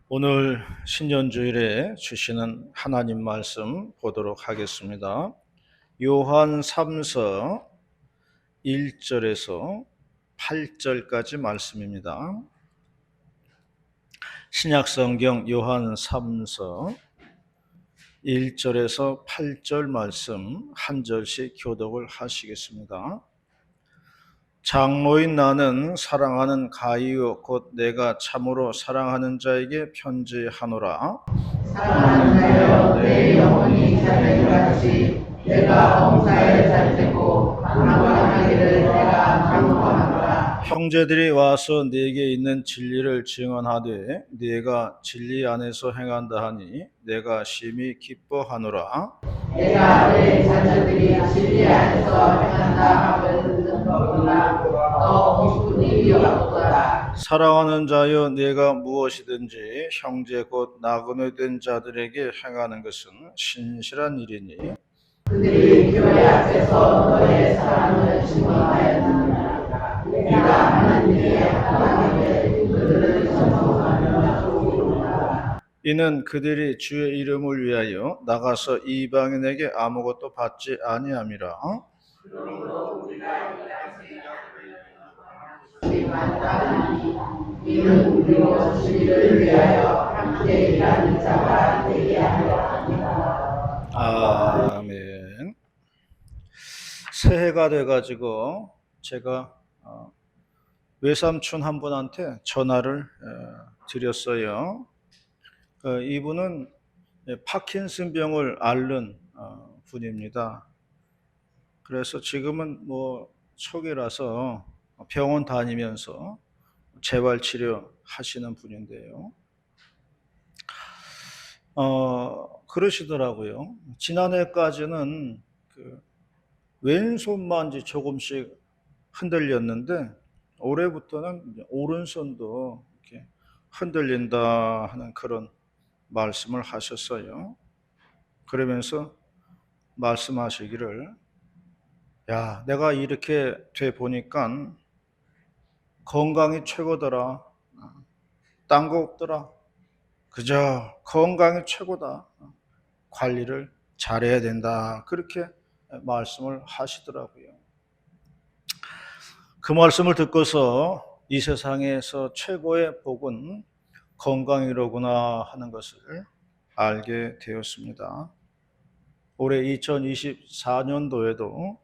오늘 신년주일에 주시는 하나님 말씀 보도록 하겠습니다. 요한 3서 1절에서 8절까지 말씀입니다. 신약성경 요한 3서 1절에서 8절 말씀 한 절씩 교독을 하시겠습니다. 장로인 나는 사랑하는 가이오 곧 내가 참으로 사랑하는 자에게 편지하노라. 사랑하는 자여, 내 영혼이 자를 같이 내가 엄사에 살되고 강구하기를 내가 강구하노라. 형제들이 와서 네게 있는 진리를 증언하되 네가 진리 안에서 행한다 하니 내가 심히 기뻐하노라. 내가 내 자녀들이 진리 안에서 행한다 하고 듣는 것보다 더 기쁜 일이 없도다. 사랑하는 자여, 네가 무엇이든지 형제 곧 나그네 된 자들에게 행하는 것은 신실한 일이니 그들이 교회 앞에서 너의 사랑을 증언하였느니라. 네가 하는 일에 합당하게 그들을 선송하며 좋으리라. 이는 그들이 주의 이름을 위하여 나가서 이방인에게 아무것도 받지 아니함이라. 이는 우리로 주님을 위하여 함께 일하는 자가 되게 하려 합니다. 아멘. 새해가 돼가지고 제가 외삼촌 한 분한테 전화를 드렸어요. 이분은 파킨슨 병을 앓는 분입니다. 그래서 지금은 뭐 초기라서 병원 다니면서 재활치료 하시는 분인데요. 그러시더라고요. 지난해까지는 왼손만 이제 조금씩 흔들렸는데 올해부터는 오른손도 이렇게 흔들린다 하는 그런 말씀을 하셨어요. 그러면서 말씀하시기를, 야, 내가 이렇게 돼 보니까 건강이 최고더라. 딴 거 없더라. 그저 건강이 최고다. 관리를 잘해야 된다. 그렇게 말씀을 하시더라고요. 그 말씀을 듣고서 이 세상에서 최고의 복은 건강이로구나 하는 것을 알게 되었습니다. 올해 2024년도에도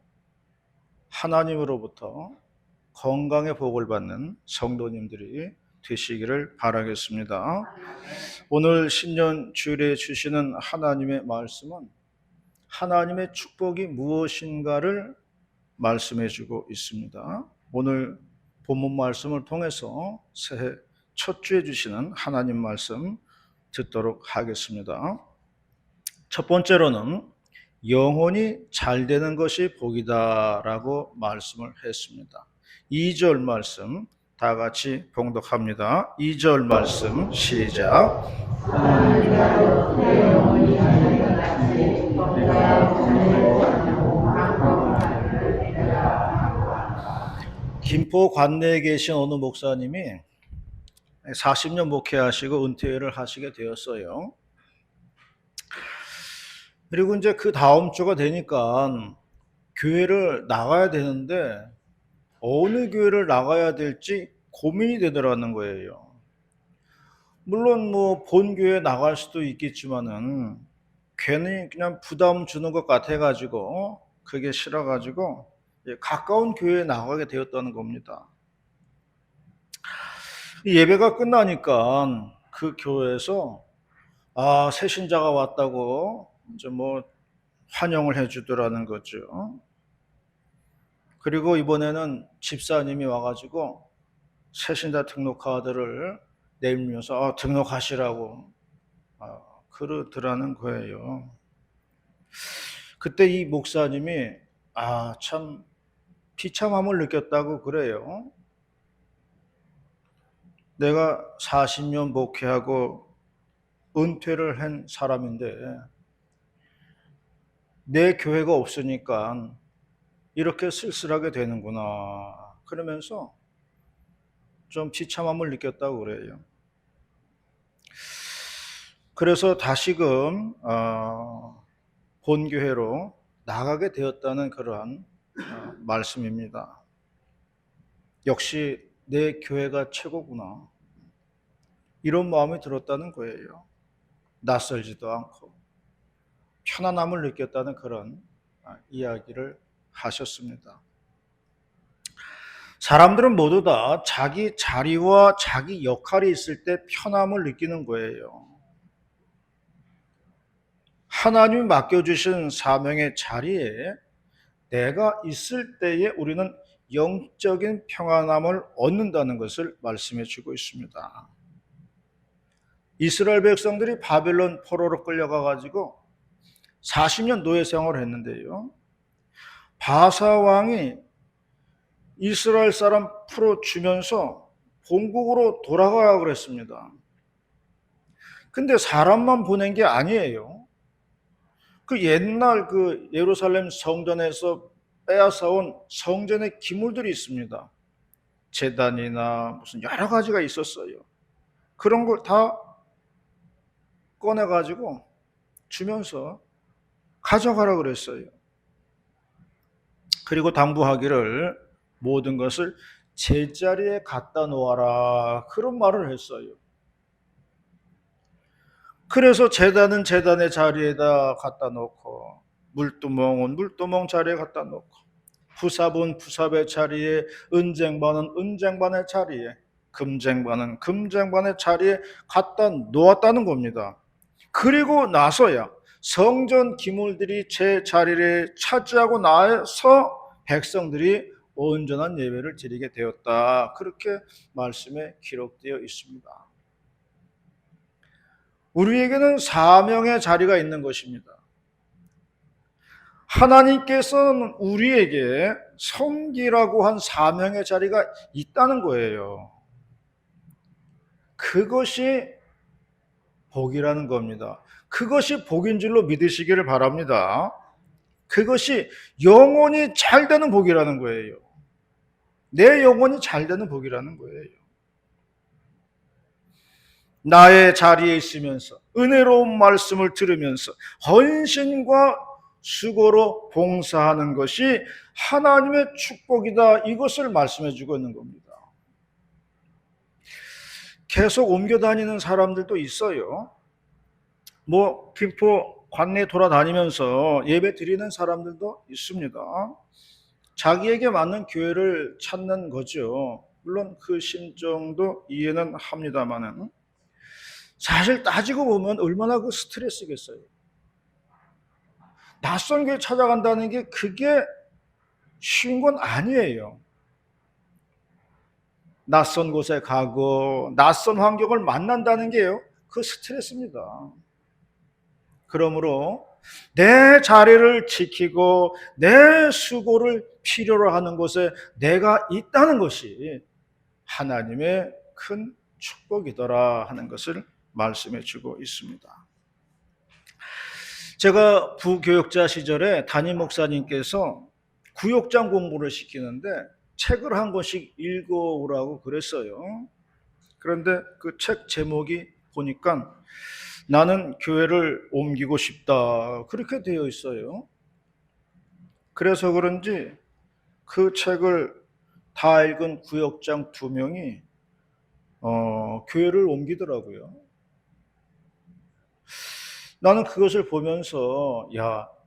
하나님으로부터 건강의 복을 받는 성도님들이 되시기를 바라겠습니다. 오늘 신년 주일에 주시는 하나님의 말씀은 하나님의 축복이 무엇인가를 말씀해 주고 있습니다. 오늘 본문 말씀을 통해서 새해 첫 주에 주시는 하나님 말씀 듣도록 하겠습니다. 첫 번째로는 영혼이 잘 되는 것이 복이다라고 말씀을 했습니다. 2절 말씀 다 같이 봉독합니다. 2절 말씀 시작. 김포 관내에 계신 어느 목사님이 40년 목회하시고 은퇴를 하시게 되었어요. 그리고 이제 그 다음 주가 되니까 교회를 나가야 되는데 어느 교회를 나가야 될지 고민이 되더라는 거예요. 물론 뭐 본 교회 나갈 수도 있겠지만은 괜히 그냥 부담 주는 것 같아가지고 그게 싫어가지고 가까운 교회에 나가게 되었다는 겁니다. 예배가 끝나니까 그 교회에서 새 신자가 왔다고 이제 뭐 환영을 해주더라는 거죠. 그리고 이번에는 집사님이 와가지고 새신자 등록 카드를 내밀면서 등록하시라고 그러더라는 거예요. 그때 이 목사님이 참 비참함을 느꼈다고 그래요. 내가 40년 목회하고 은퇴를 한 사람인데 내 교회가 없으니까 이렇게 쓸쓸하게 되는구나. 그러면서 좀 비참함을 느꼈다고 그래요. 그래서 다시금 본교회로 나가게 되었다는 그러한 말씀입니다. 역시 내 교회가 최고구나. 이런 마음이 들었다는 거예요. 낯설지도 않고 편안함을 느꼈다는 그런 이야기를 하셨습니다. 사람들은 모두 다 자기 자리와 자기 역할이 있을 때 편함을 느끼는 거예요. 하나님이 맡겨주신 사명의 자리에 내가 있을 때에 우리는 영적인 평안함을 얻는다는 것을 말씀해 주고 있습니다. 이스라엘 백성들이 바벨론 포로로 끌려가 가지고 40년 노예 생활을 했는데요. 바사 왕이 이스라엘 사람 풀어주면서 본국으로 돌아가라 그랬습니다. 근데 사람만 보낸 게 아니에요. 그 옛날 그 예루살렘 성전에서 빼앗아온 성전의 기물들이 있습니다. 제단이나 무슨 여러 가지가 있었어요. 그런 걸 다 꺼내가지고 주면서 가져가라 그랬어요. 그리고 당부하기를 모든 것을 제자리에 갖다 놓아라. 그런 말을 했어요. 그래서 제단은 제단의 자리에다 갖다 놓고, 물두멍은 물두멍 자리에 갖다 놓고, 부삽은 부삽의 자리에, 은쟁반은 은쟁반의 자리에, 금쟁반은 금쟁반의 자리에 갖다 놓았다는 겁니다. 그리고 나서야 성전 기물들이 제 자리를 차지하고 나서 백성들이 온전한 예배를 드리게 되었다. 그렇게 말씀에 기록되어 있습니다. 우리에게는 사명의 자리가 있는 것입니다. 하나님께서는 우리에게 섬기라고 한 사명의 자리가 있다는 거예요. 그것이 복이라는 겁니다. 그것이 복인 줄로 믿으시기를 바랍니다. 그것이 영혼이 잘 되는 복이라는 거예요. 내 영혼이 잘 되는 복이라는 거예요. 나의 자리에 있으면서 은혜로운 말씀을 들으면서 헌신과 수고로 봉사하는 것이 하나님의 축복이다. 이것을 말씀해 주고 있는 겁니다. 계속 옮겨 다니는 사람들도 있어요. 김포 관내 돌아다니면서 예배 드리는 사람들도 있습니다. 자기에게 맞는 교회를 찾는 거죠. 물론 그 심정도 이해는 합니다만은 사실 따지고 보면 얼마나 그 스트레스겠어요. 낯선 교회 찾아간다는 게 그게 쉬운 건 아니에요. 낯선 곳에 가고 낯선 환경을 만난다는 게요, 그 스트레스입니다. 그러므로 내 자리를 지키고 내 수고를 필요로 하는 곳에 내가 있다는 것이 하나님의 큰 축복이더라 하는 것을 말씀해 주고 있습니다. 제가 부교육자 시절에 담임 목사님께서 구역장 공부를 시키는데 책을 한 권씩 읽어오라고 그랬어요. 그런데 그 책 제목이 보니까 나는 교회를 옮기고 싶다, 그렇게 되어 있어요. 그래서 그런지 그 책을 다 읽은 구역장 2명이 교회를 옮기더라고요. 나는 그것을 보면서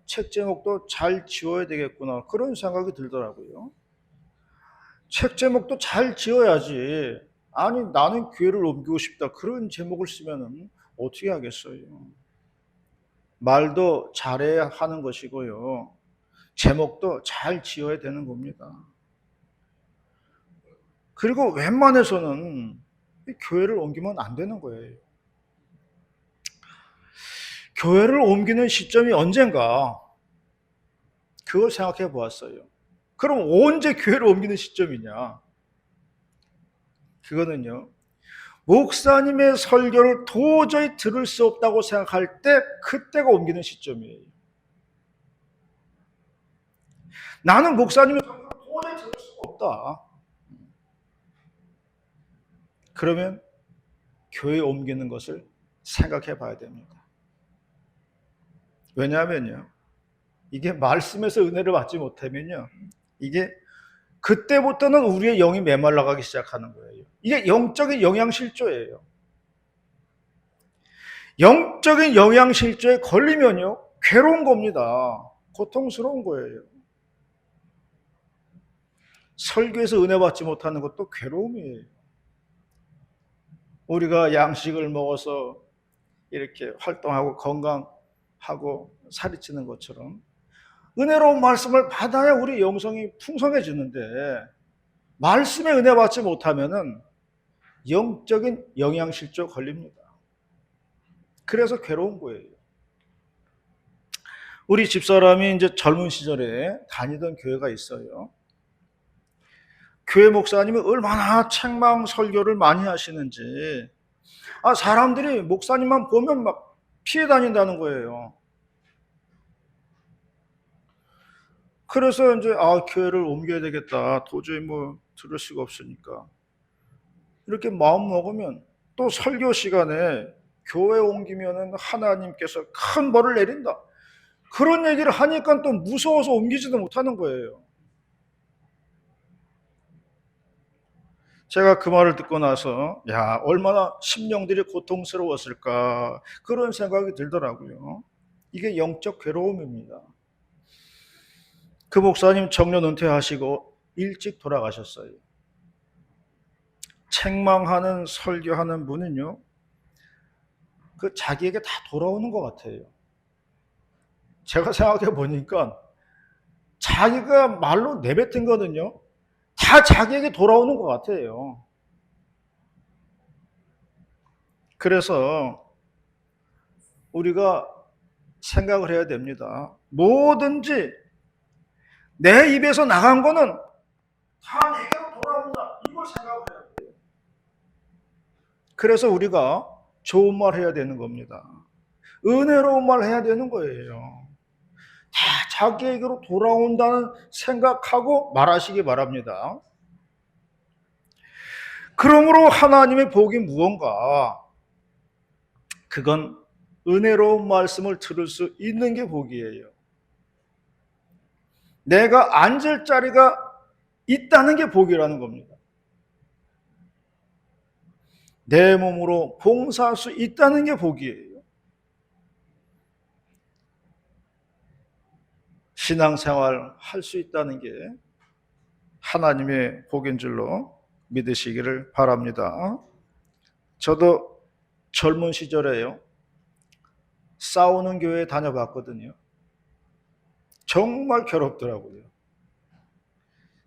책 제목도 잘 지어야 되겠구나, 그런 생각이 들더라고요. 책 제목도 잘 지어야지. 아니, 나는 교회를 옮기고 싶다, 그런 제목을 쓰면은 어떻게 하겠어요. 말도 잘해야 하는 것이고요, 제목도 잘 지어야 되는 겁니다. 그리고 웬만해서는 교회를 옮기면 안 되는 거예요. 교회를 옮기는 시점이 언젠가, 그걸 생각해 보았어요. 그럼 언제 교회를 옮기는 시점이냐? 그거는요, 목사님의 설교를 도저히 들을 수 없다고 생각할 때, 그때가 옮기는 시점이에요. 나는 목사님의 설교를 도저히 들을 수가 없다. 그러면 교회 옮기는 것을 생각해 봐야 됩니다. 왜냐하면요, 이게 말씀에서 은혜를 받지 못하면요, 이게 그때부터는 우리의 영이 메말라가기 시작하는 거예요. 이게 영적인 영양실조예요. 영적인 영양실조에 걸리면요, 괴로운 겁니다. 고통스러운 거예요. 설교에서 은혜 받지 못하는 것도 괴로움이에요. 우리가 양식을 먹어서 이렇게 활동하고 건강하고 살이 찌는 것처럼 은혜로운 말씀을 받아야 우리 영성이 풍성해지는데, 말씀에 은혜 받지 못하면은 영적인 영양실조 걸립니다. 그래서 괴로운 거예요. 우리 집사람이 이제 젊은 시절에 다니던 교회가 있어요. 교회 목사님이 얼마나 책망 설교를 많이 하시는지, 사람들이 목사님만 보면 막 피해 다닌다는 거예요. 그래서 이제 교회를 옮겨야 되겠다. 도저히 들을 수가 없으니까. 이렇게 마음 먹으면 또 설교 시간에 교회 옮기면은 하나님께서 큰 벌을 내린다. 그런 얘기를 하니까 또 무서워서 옮기지도 못하는 거예요. 제가 그 말을 듣고 나서 얼마나 심령들이 고통스러웠을까, 그런 생각이 들더라고요. 이게 영적 괴로움입니다. 그 목사님 정년 은퇴하시고 일찍 돌아가셨어요. 책망하는 설교하는 분은요, 그 자기에게 다 돌아오는 것 같아요. 제가 생각해 보니까 자기가 말로 내뱉은 거는요, 다 자기에게 돌아오는 것 같아요. 그래서 우리가 생각을 해야 됩니다. 뭐든지 내 입에서 나간 거는 다 내게로 돌아온다, 이걸 생각을 해야 돼요. 그래서 우리가 좋은 말 해야 되는 겁니다. 은혜로운 말 해야 되는 거예요. 다 자기에게로 돌아온다는 생각하고 말하시기 바랍니다. 그러므로 하나님의 복이 무언가? 그건 은혜로운 말씀을 들을 수 있는 게 복이에요. 내가 앉을 자리가 있다는 게 복이라는 겁니다. 내 몸으로 봉사할 수 있다는 게 복이에요. 신앙생활 할 수 있다는 게 하나님의 복인 줄로 믿으시기를 바랍니다. 저도 젊은 시절에요, 싸우는 교회에 다녀봤거든요. 정말 괴롭더라고요.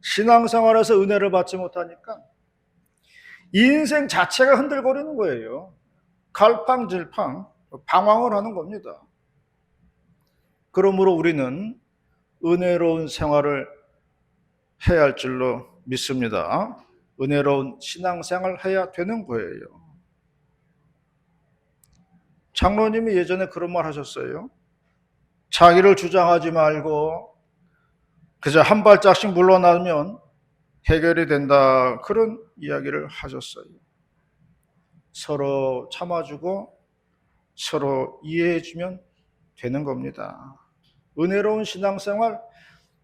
신앙생활에서 은혜를 받지 못하니까 인생 자체가 흔들거리는 거예요. 갈팡질팡 방황을 하는 겁니다. 그러므로 우리는 은혜로운 생활을 해야 할 줄로 믿습니다. 은혜로운 신앙생활을 해야 되는 거예요. 장로님이 예전에 그런 말 하셨어요. 자기를 주장하지 말고 그저 한 발짝씩 물러나면 해결이 된다, 그런 이야기를 하셨어요. 서로 참아주고 서로 이해해주면 되는 겁니다. 은혜로운 신앙생활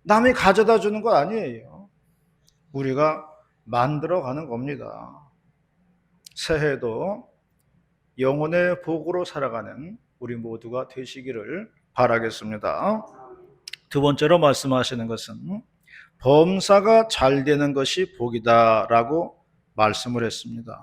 남이 가져다 주는 건 아니에요. 우리가 만들어가는 겁니다. 새해도 영혼의 복으로 살아가는 우리 모두가 되시기를 바라겠습니다. 두 번째로 말씀하시는 것은 범사가 잘 되는 것이 복이다라고 말씀을 했습니다.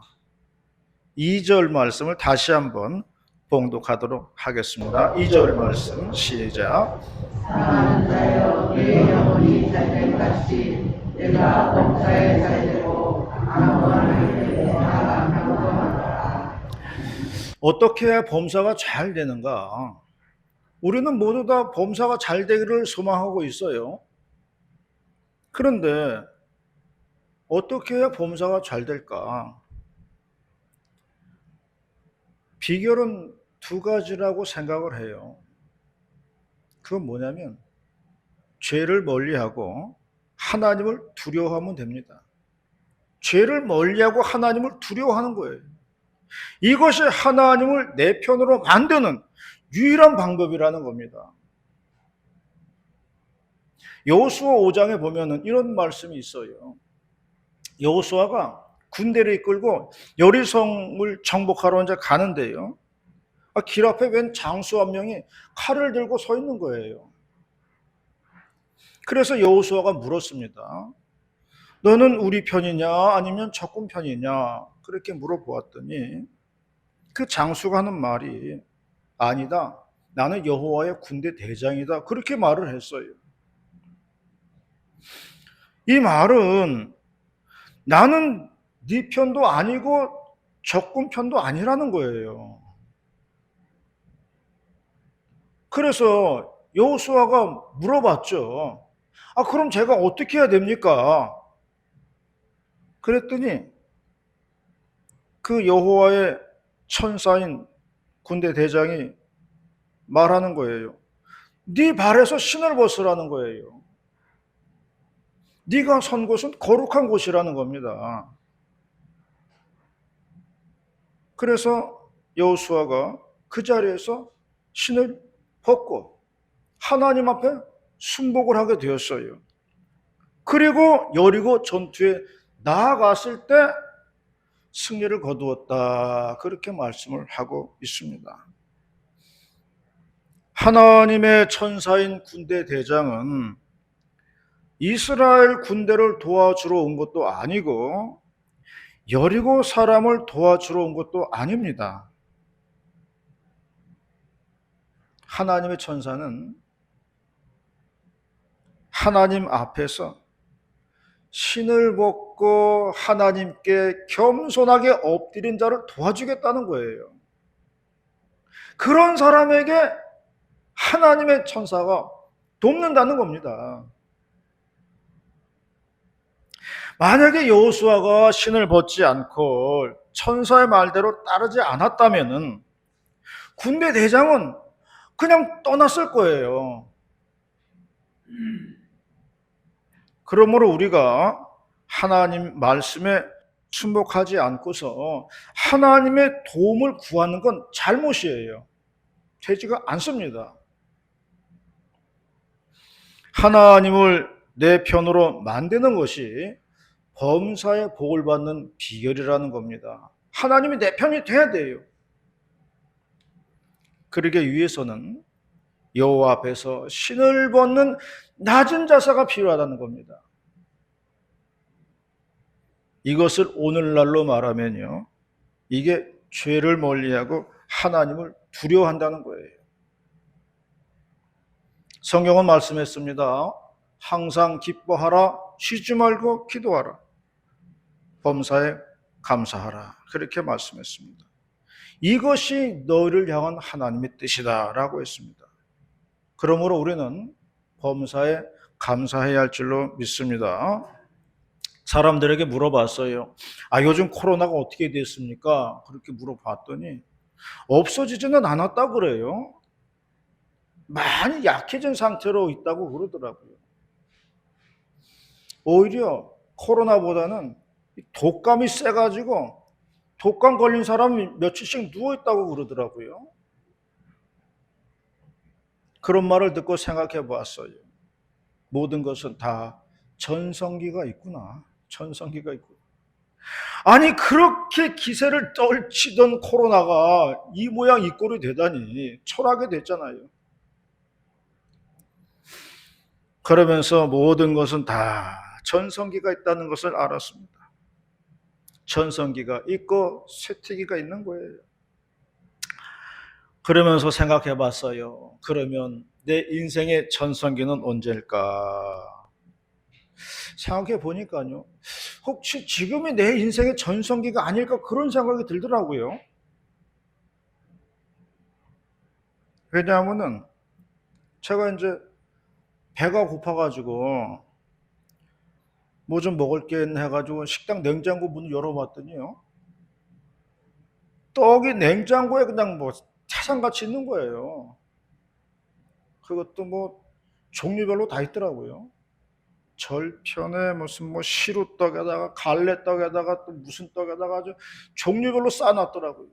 2절 말씀을 다시 한번 봉독하도록 하겠습니다. 2절 말씀 시작. 사랑하는 자여, 내 영혼이 잘된 같이 내가 범사에 잘되고 강건하게 내가 강건하다. 어떻게 해야 범사가 잘 되는가? 우리는 모두 다 범사가 잘 되기를 소망하고 있어요. 그런데 어떻게 해야 범사가 잘 될까? 비결은 두 가지라고 생각을 해요. 그건 뭐냐면 죄를 멀리하고 하나님을 두려워하면 됩니다. 죄를 멀리하고 하나님을 두려워하는 거예요. 이것이 하나님을 내 편으로 만드는 유일한 방법이라는 겁니다. 여호수아 5장에 보면은 이런 말씀이 있어요. 여호수아가 군대를 이끌고 여리성을 정복하러 이제 가는데요. 길 앞에 웬 장수 한 명이 칼을 들고 서 있는 거예요. 그래서 여호수아가 물었습니다. 너는 우리 편이냐 아니면 적군 편이냐? 그렇게 물어보았더니 그 장수가 하는 말이 아니다. 나는 여호와의 군대 대장이다. 그렇게 말을 했어요. 이 말은 나는 네 편도 아니고 적군 편도 아니라는 거예요. 그래서 여호수아가 물어봤죠. 그럼 제가 어떻게 해야 됩니까? 그랬더니 그 여호와의 천사인 군대 대장이 말하는 거예요. 네 발에서 신을 벗으라는 거예요. 네가 선 곳은 거룩한 곳이라는 겁니다. 그래서 여호수아가 그 자리에서 신을 벗고 하나님 앞에 순복을 하게 되었어요. 그리고 여리고 전투에 나아갔을 때 승리를 거두었다. 그렇게 말씀을 하고 있습니다. 하나님의 천사인 군대 대장은 이스라엘 군대를 도와주러 온 것도 아니고 여리고 사람을 도와주러 온 것도 아닙니다. 하나님의 천사는 하나님 앞에서 신을 벗고 하나님께 겸손하게 엎드린 자를 도와주겠다는 거예요. 그런 사람에게 하나님의 천사가 돕는다는 겁니다. 만약에 여호수아가 신을 벗지 않고 천사의 말대로 따르지 않았다면은 군대 대장은 그냥 떠났을 거예요. 그러므로 우리가 하나님 말씀에 순복하지 않고서 하나님의 도움을 구하는 건 잘못이에요. 되지가 않습니다. 하나님을 내 편으로 만드는 것이 범사에 복을 받는 비결이라는 겁니다. 하나님이 내 편이 돼야 돼요. 그러기 위해서는 여호와 앞에서 신을 벗는 낮은 자세가 필요하다는 겁니다. 이것을 오늘날로 말하면요, 이게 죄를 멀리하고 하나님을 두려워한다는 거예요. 성경은 말씀했습니다. 항상 기뻐하라, 쉬지 말고 기도하라, 범사에 감사하라. 그렇게 말씀했습니다. 이것이 너희를 향한 하나님의 뜻이다라고 했습니다. 그러므로 우리는 범사에 감사해야 할 줄로 믿습니다. 사람들에게 물어봤어요. 요즘 코로나가 어떻게 됐습니까? 그렇게 물어봤더니 없어지지는 않았다고 그래요. 많이 약해진 상태로 있다고 그러더라고요. 오히려 코로나보다는 독감이 세가지고 독감 걸린 사람이 며칠씩 누워있다고 그러더라고요. 그런 말을 듣고 생각해 보았어요. 모든 것은 다 전성기가 있구나. 전성기가 있구나. 아니 그렇게 기세를 떨치던 코로나가 이 모양 이 꼴이 되다니 철학이 됐잖아요. 그러면서 모든 것은 다 전성기가 있다는 것을 알았습니다. 전성기가 있고 쇠퇴기가 있는 거예요. 그러면서 생각해 봤어요. 그러면 내 인생의 전성기는 언제일까? 생각해 보니까요. 혹시 지금이 내 인생의 전성기가 아닐까 그런 생각이 들더라고요. 왜냐하면은 제가 이제 배가 고파가지고 뭐 좀 먹을 게 있나 해가지고 식당 냉장고 문을 열어봤더니요. 떡이 냉장고에 그냥 뭐 태산같이 있는 거예요. 그것도 뭐 종류별로 다 있더라고요. 절편에 무슨 뭐 시루떡에다가 갈래떡에다가 또 무슨 떡에다가 아주 종류별로 쌓아놨더라고요.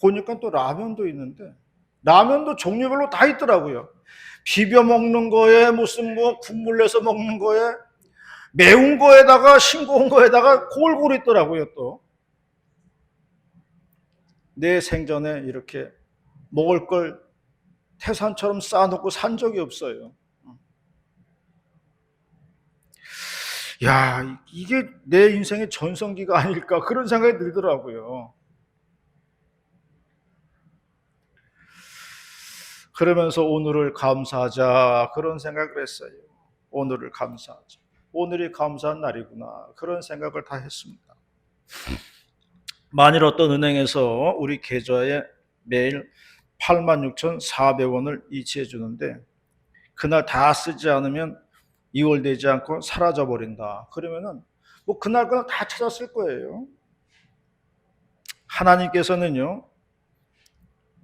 보니까 또 라면도 있는데 라면도 종류별로 다 있더라고요. 비벼 먹는 거에 무슨 뭐 국물 내서 먹는 거에 매운 거에다가 싱거운 거에다가 골고루 있더라고요. 또 내 생전에 이렇게 먹을 걸 태산처럼 쌓아놓고 산 적이 없어요. 야, 이게 내 인생의 전성기가 아닐까 그런 생각이 들더라고요. 그러면서 오늘을 감사하자 그런 생각을 했어요. 오늘을 감사하자. 오늘이 감사한 날이구나 그런 생각을 다 했습니다. 만일 어떤 은행에서 우리 계좌에 매일 86,400원을 이체해 주는데 그날 다 쓰지 않으면 이월되지 않고 사라져 버린다. 그러면은 뭐 그날 그날 다 찾았을 거예요. 하나님께서는요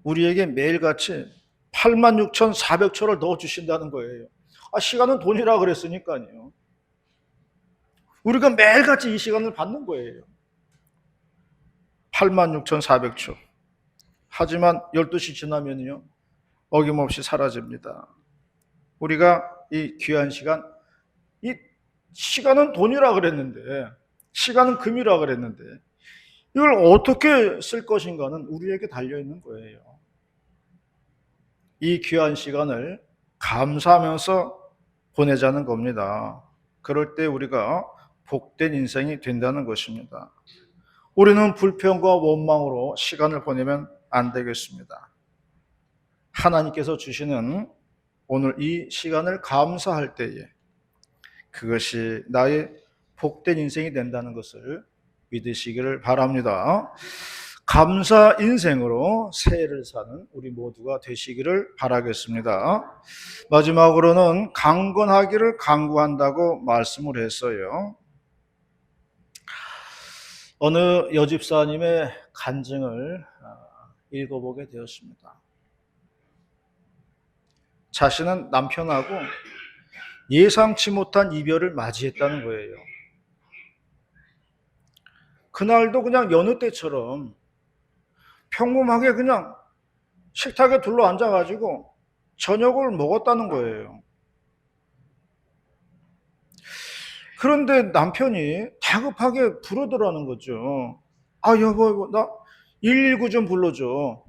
우리에게 매일같이 86,400초를 넣어 주신다는 거예요. 아, 시간은 돈이라 그랬으니까요. 우리가 매일같이 이 시간을 받는 거예요. 86,400초. 하지만 12시 지나면요 어김없이 사라집니다. 우리가 이 귀한 시간, 이 시간은 돈이라 그랬는데, 시간은 금이라 그랬는데, 이걸 어떻게 쓸 것인가는 우리에게 달려있는 거예요. 이 귀한 시간을 감사하면서 보내자는 겁니다. 그럴 때 우리가 복된 인생이 된다는 것입니다. 우리는 불평과 원망으로 시간을 보내면 안 되겠습니다. 하나님께서 주시는 오늘 이 시간을 감사할 때에 그것이 나의 복된 인생이 된다는 것을 믿으시기를 바랍니다. 감사 인생으로 새해를 사는 우리 모두가 되시기를 바라겠습니다. 마지막으로는 강건하기를 강구한다고 말씀을 했어요. 어느 여집사님의 간증을 읽어보게 되었습니다. 자신은 남편하고 예상치 못한 이별을 맞이했다는 거예요. 그날도 그냥 여느 때처럼 평범하게 그냥 식탁에 둘러 앉아가지고 저녁을 먹었다는 거예요. 그런데 남편이 다급하게 부르더라는 거죠. 아, 여보, 나 119 좀 불러줘.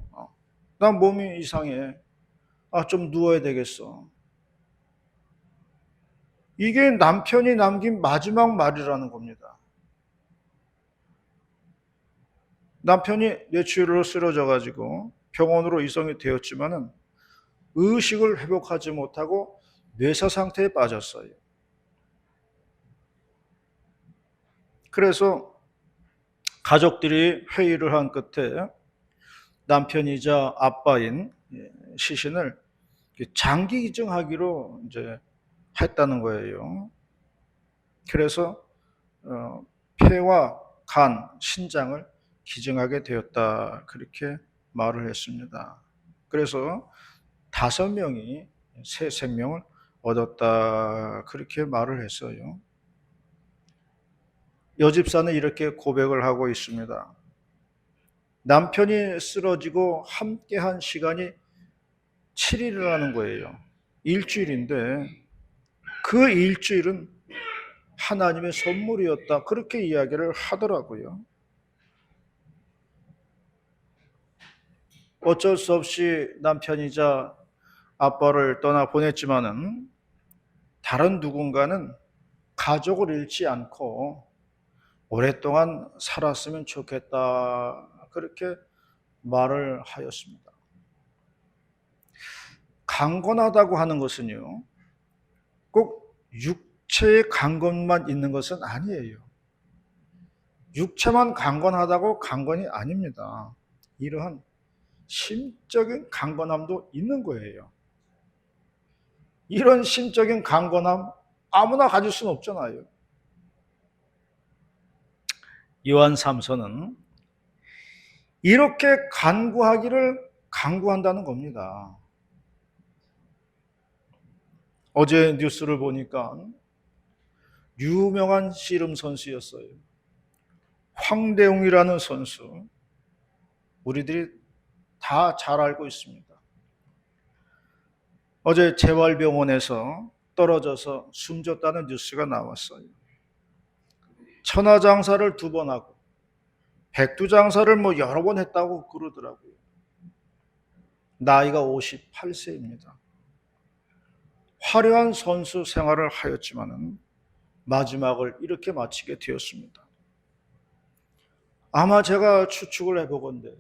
나 몸이 이상해. 아, 좀 누워야 되겠어. 이게 남편이 남긴 마지막 말이라는 겁니다. 남편이 뇌출혈로 쓰러져가지고 병원으로 이송이 되었지만은 의식을 회복하지 못하고 뇌사 상태에 빠졌어요. 그래서 가족들이 회의를 한 끝에 남편이자 아빠인 시신을 장기 기증하기로 이제 했다는 거예요. 그래서 폐와 간, 신장을 기증하게 되었다. 그렇게 말을 했습니다. 그래서 5명이 새 생명을 얻었다. 그렇게 말을 했어요. 여집사는 이렇게 고백을 하고 있습니다. 남편이 쓰러지고 함께한 시간이 7일이라는 거예요. 일주일인데 그 일주일은 하나님의 선물이었다. 그렇게 이야기를 하더라고요. 어쩔 수 없이 남편이자 아빠를 떠나 보냈지만은 다른 누군가는 가족을 잃지 않고 오랫동안 살았으면 좋겠다. 그렇게 말을 하였습니다. 강건하다고 하는 것은요, 꼭 육체의 강건만 있는 것은 아니에요. 육체만 강건하다고 강건이 아닙니다. 이러한 심적인 강건함도 있는 거예요. 이런 심적인 강건함 아무나 가질 수는 없잖아요. 요한 3서는 이렇게 간구하기를 강구한다는 겁니다. 어제 뉴스를 보니까 유명한 씨름 선수였어요. 황대웅이라는 선수. 우리들이 다 잘 알고 있습니다. 어제 재활병원에서 떨어져서 숨졌다는 뉴스가 나왔어요. 천하장사를 2번 하고 백두장사를 여러 번 했다고 그러더라고요. 나이가 58세입니다. 화려한 선수 생활을 하였지만은 마지막을 이렇게 마치게 되었습니다. 아마 제가 추측을 해보건대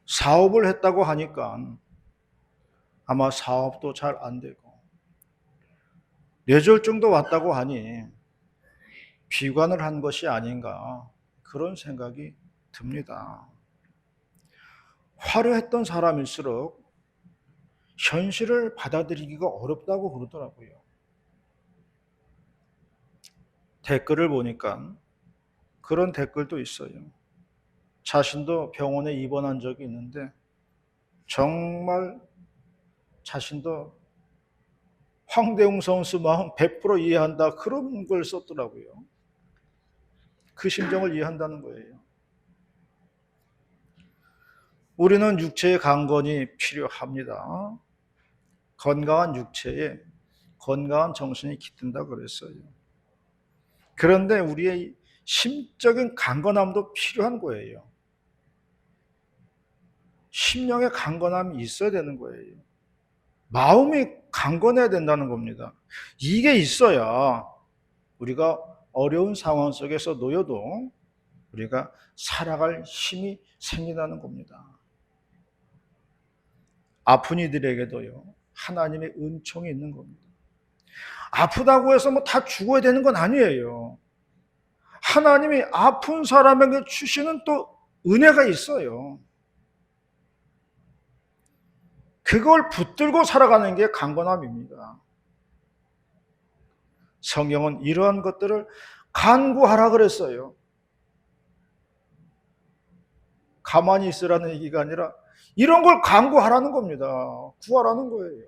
사업을 했다고 하니까 아마 사업도 잘 안 되고 뇌졸중도 왔다고 하니 비관을 한 것이 아닌가 그런 생각이 듭니다. 화려했던 사람일수록 현실을 받아들이기가 어렵다고 그러더라고요. 댓글을 보니까 그런 댓글도 있어요. 자신도 병원에 입원한 적이 있는데 정말 자신도 황대웅 선수 마음 100% 이해한다 그런 걸 썼더라고요. 그 심정을 이해한다는 거예요. 우리는 육체의 강건이 필요합니다. 건강한 육체에 건강한 정신이 깃든다 그랬어요. 그런데 우리의 심적인 강건함도 필요한 거예요. 심령의 강건함이 있어야 되는 거예요. 마음이 강건해야 된다는 겁니다. 이게 있어야 우리가 어려운 상황 속에서 놓여도 우리가 살아갈 힘이 생긴다는 겁니다. 아픈 이들에게도요, 하나님의 은총이 있는 겁니다. 아프다고 해서 다 죽어야 되는 건 아니에요. 하나님이 아픈 사람에게 주시는 또 은혜가 있어요. 그걸 붙들고 살아가는 게 강건함입니다. 성경은 이러한 것들을 간구하라 그랬어요. 가만히 있으라는 얘기가 아니라 이런 걸 간구하라는 겁니다. 구하라는 거예요.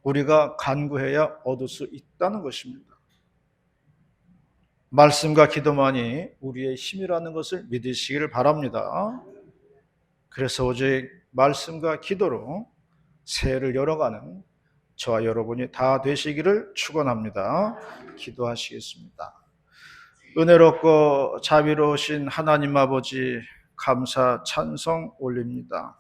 우리가 간구해야 얻을 수 있다는 것입니다. 말씀과 기도만이 우리의 힘이라는 것을 믿으시기를 바랍니다. 그래서 오직 말씀과 기도로 새해를 열어가는 저와 여러분이 다 되시기를 축원합니다. 기도하시겠습니다. 은혜롭고 자비로우신 하나님 아버지 감사 찬송 올립니다.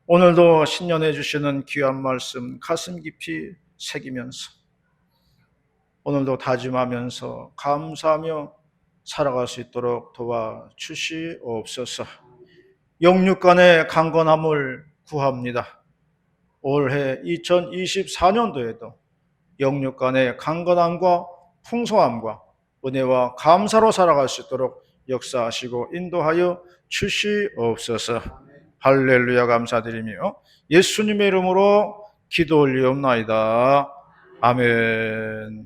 오늘도 신년해 주시는 귀한 말씀 가슴 깊이 새기면서 오늘도 다짐하면서 감사하며 살아갈 수 있도록 도와주시옵소서. 영육간의 강건함을 구합니다. 올해 2024년도에도 영육간의 강건함과 풍성함과 은혜와 감사로 살아갈 수 있도록 역사하시고 인도하여 주시옵소서. 할렐루야 감사드리며 예수님의 이름으로 기도 올리옵나이다. 아멘.